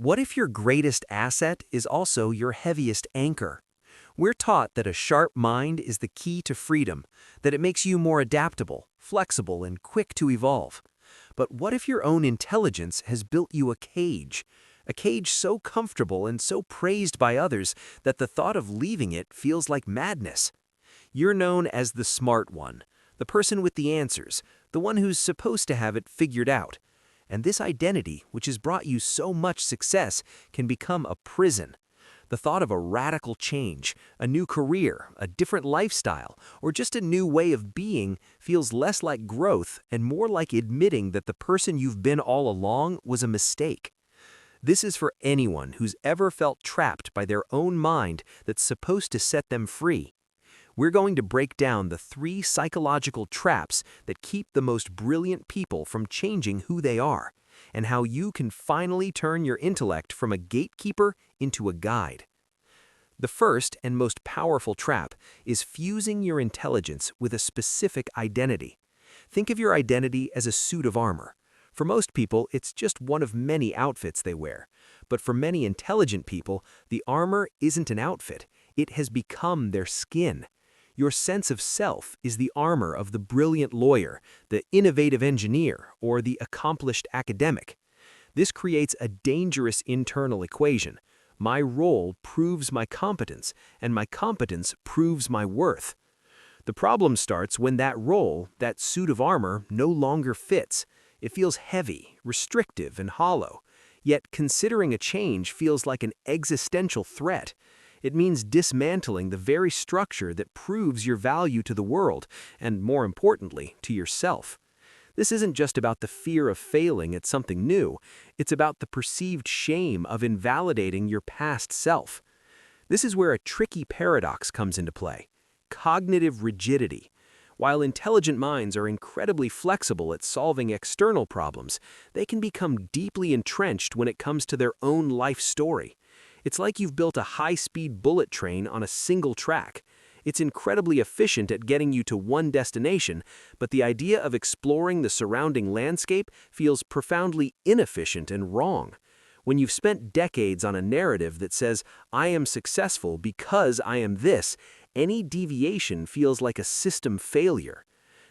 What if your greatest asset is also your heaviest anchor? We're taught that a sharp mind is the key to freedom, that it makes you more adaptable, flexible, and quick to evolve. But what if your own intelligence has built you a cage? A cage so comfortable and so praised by others that the thought of leaving it feels like madness. You're known as the smart one, the person with the answers, the one who's supposed to have it figured out. And this identity, which has brought you so much success, can become a prison. The thought of a radical change, a new career, a different lifestyle, or just a new way of being feels less like growth and more like admitting that the person you've been all along was a mistake. This is for anyone who's ever felt trapped by their own mind that's supposed to set them free. We're going to break down the 3 psychological traps that keep the most brilliant people from changing who they are, and how you can finally turn your intellect from a gatekeeper into a guide. The first and most powerful trap is fusing your intelligence with a specific identity. Think of your identity as a suit of armor. For most people, it's just one of many outfits they wear. But for many intelligent people, the armor isn't an outfit. It has become their skin. Your sense of self is the armor of the brilliant lawyer, the innovative engineer, or the accomplished academic. This creates a dangerous internal equation. My role proves my competence, and my competence proves my worth. The problem starts when that role, that suit of armor, no longer fits. It feels heavy, restrictive, and hollow. Yet considering a change feels like an existential threat. It means dismantling the very structure that proves your value to the world, and more importantly, to yourself. This isn't just about the fear of failing at something new, it's about the perceived shame of invalidating your past self. This is where a tricky paradox comes into play: cognitive rigidity. While intelligent minds are incredibly flexible at solving external problems, they can become deeply entrenched when it comes to their own life story. It's like you've built a high-speed bullet train on a single track. It's incredibly efficient at getting you to one destination, but the idea of exploring the surrounding landscape feels profoundly inefficient and wrong. When you've spent decades on a narrative that says, "I am successful because I am this," any deviation feels like a system failure.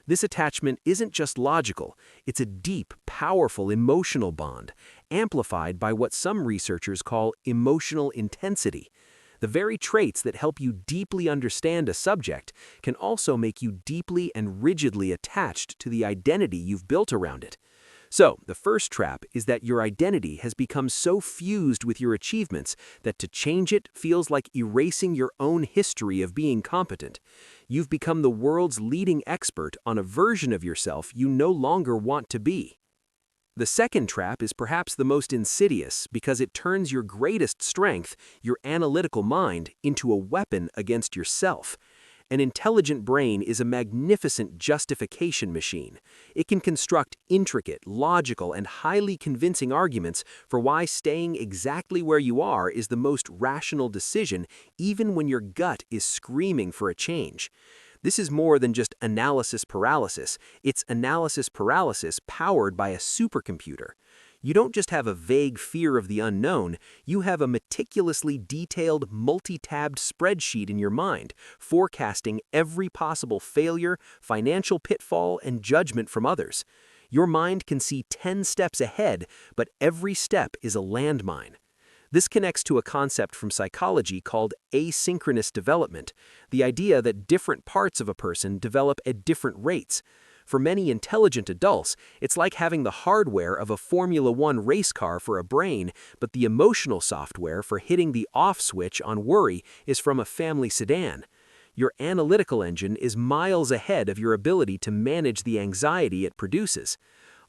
This attachment isn't just logical, it's a deep, powerful emotional bond, amplified by what some researchers call emotional intensity. The very traits that help you deeply understand a subject can also make you deeply and rigidly attached to the identity you've built around it. So, the first trap is that your identity has become so fused with your achievements that to change it feels like erasing your own history of being competent. You've become the world's leading expert on a version of yourself you no longer want to be. The second trap is perhaps the most insidious because it turns your greatest strength, your analytical mind, into a weapon against yourself. An intelligent brain is a magnificent justification machine. It can construct intricate, logical, and highly convincing arguments for why staying exactly where you are is the most rational decision, even when your gut is screaming for a change. This is more than just analysis paralysis. It's analysis paralysis powered by a supercomputer. You don't just have a vague fear of the unknown, you have a meticulously detailed, multi-tabbed spreadsheet in your mind, forecasting every possible failure, financial pitfall, and judgment from others. Your mind can see 10 steps ahead, but every step is a landmine. This connects to a concept from psychology called asynchronous development, the idea that different parts of a person develop at different rates. For many intelligent adults, it's like having the hardware of a Formula One race car for a brain, but the emotional software for hitting the off switch on worry is from a family sedan. Your analytical engine is miles ahead of your ability to manage the anxiety it produces.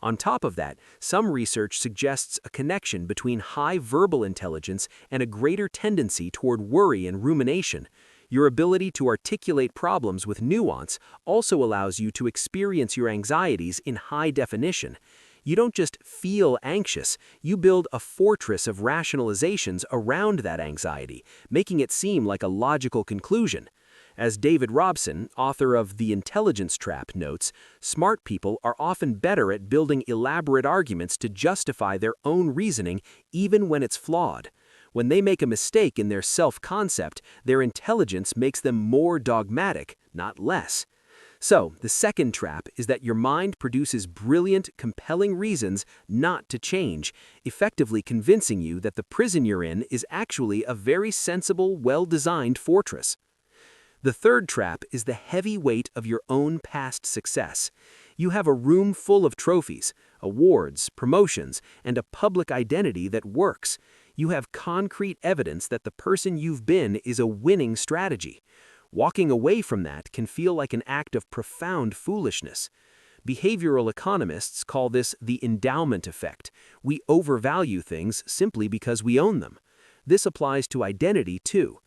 On top of that, some research suggests a connection between high verbal intelligence and a greater tendency toward worry and rumination. Your ability to articulate problems with nuance also allows you to experience your anxieties in high definition. You don't just feel anxious, you build a fortress of rationalizations around that anxiety, making it seem like a logical conclusion. As David Robson, author of The Intelligence Trap, notes, smart people are often better at building elaborate arguments to justify their own reasoning even when it's flawed. When they make a mistake in their self-concept, their intelligence makes them more dogmatic, not less. So, the second trap is that your mind produces brilliant, compelling reasons not to change, effectively convincing you that the prison you're in is actually a very sensible, well-designed fortress. The third trap is the heavy weight of your own past success. You have a room full of trophies, awards, promotions, and a public identity that works. You have concrete evidence that the person you've been is a winning strategy. Walking away from that can feel like an act of profound foolishness. Behavioral economists call this the endowment effect. We overvalue things simply because we own them. This applies to identity too.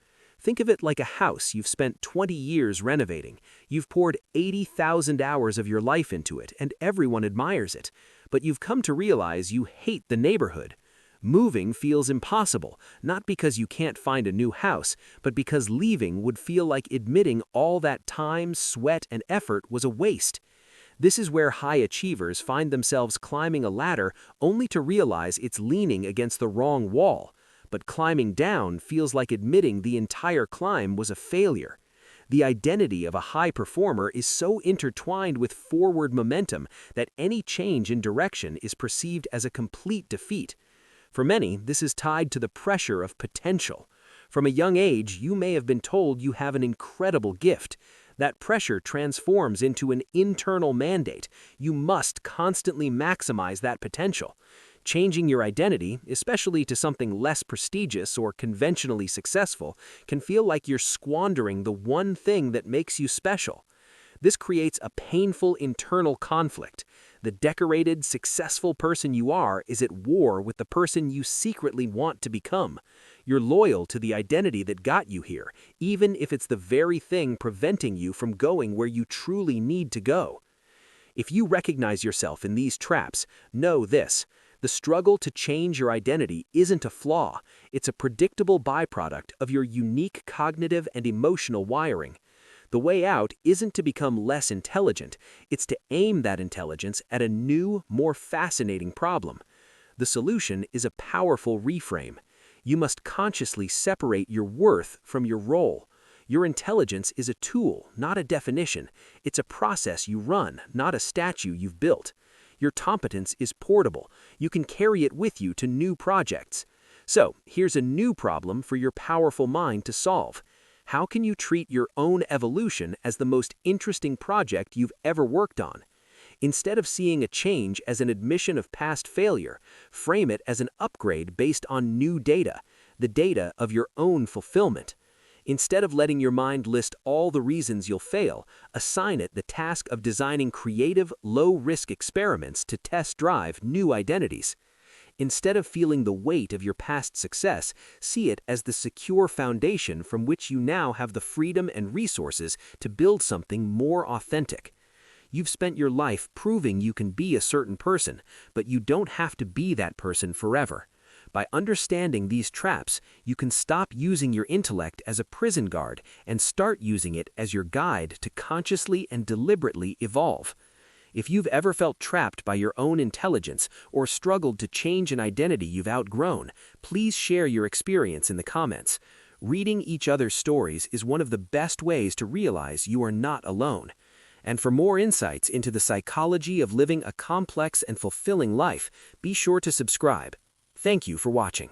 Think of it like a house you've spent 20 years renovating. You've poured 80,000 hours of your life into it, and everyone admires it. But you've come to realize you hate the neighborhood. Moving feels impossible, not because you can't find a new house, but because leaving would feel like admitting all that time, sweat, and effort was a waste. This is where high achievers find themselves climbing a ladder only to realize it's leaning against the wrong wall. But climbing down feels like admitting the entire climb was a failure. The identity of a high performer is so intertwined with forward momentum that any change in direction is perceived as a complete defeat. For many, this is tied to the pressure of potential. From a young age, you may have been told you have an incredible gift. That pressure transforms into an internal mandate. You must constantly maximize that potential. Changing your identity, especially to something less prestigious or conventionally successful, can feel like you're squandering the one thing that makes you special. This creates a painful internal conflict. The decorated, successful person you are is at war with the person you secretly want to become. You're loyal to the identity that got you here, even if it's the very thing preventing you from going where you truly need to go. If you recognize yourself in these traps, know this: the struggle to change your identity isn't a flaw, it's a predictable byproduct of your unique cognitive and emotional wiring. The way out isn't to become less intelligent, it's to aim that intelligence at a new, more fascinating problem. The solution is a powerful reframe. You must consciously separate your worth from your role. Your intelligence is a tool, not a definition. It's a process you run, not a statue you've built. Your competence is portable. You can carry it with you to new projects. So, here's a new problem for your powerful mind to solve. How can you treat your own evolution as the most interesting project you've ever worked on? Instead of seeing a change as an admission of past failure, frame it as an upgrade based on new data, the data of your own fulfillment. Instead of letting your mind list all the reasons you'll fail, assign it the task of designing creative, low-risk experiments to test drive new identities. Instead of feeling the weight of your past success, see it as the secure foundation from which you now have the freedom and resources to build something more authentic. You've spent your life proving you can be a certain person, but you don't have to be that person forever. By understanding these traps, you can stop using your intellect as a prison guard and start using it as your guide to consciously and deliberately evolve. If you've ever felt trapped by your own intelligence or struggled to change an identity you've outgrown, please share your experience in the comments. Reading each other's stories is one of the best ways to realize you are not alone. And for more insights into the psychology of living a complex and fulfilling life, be sure to subscribe. Thank you for watching.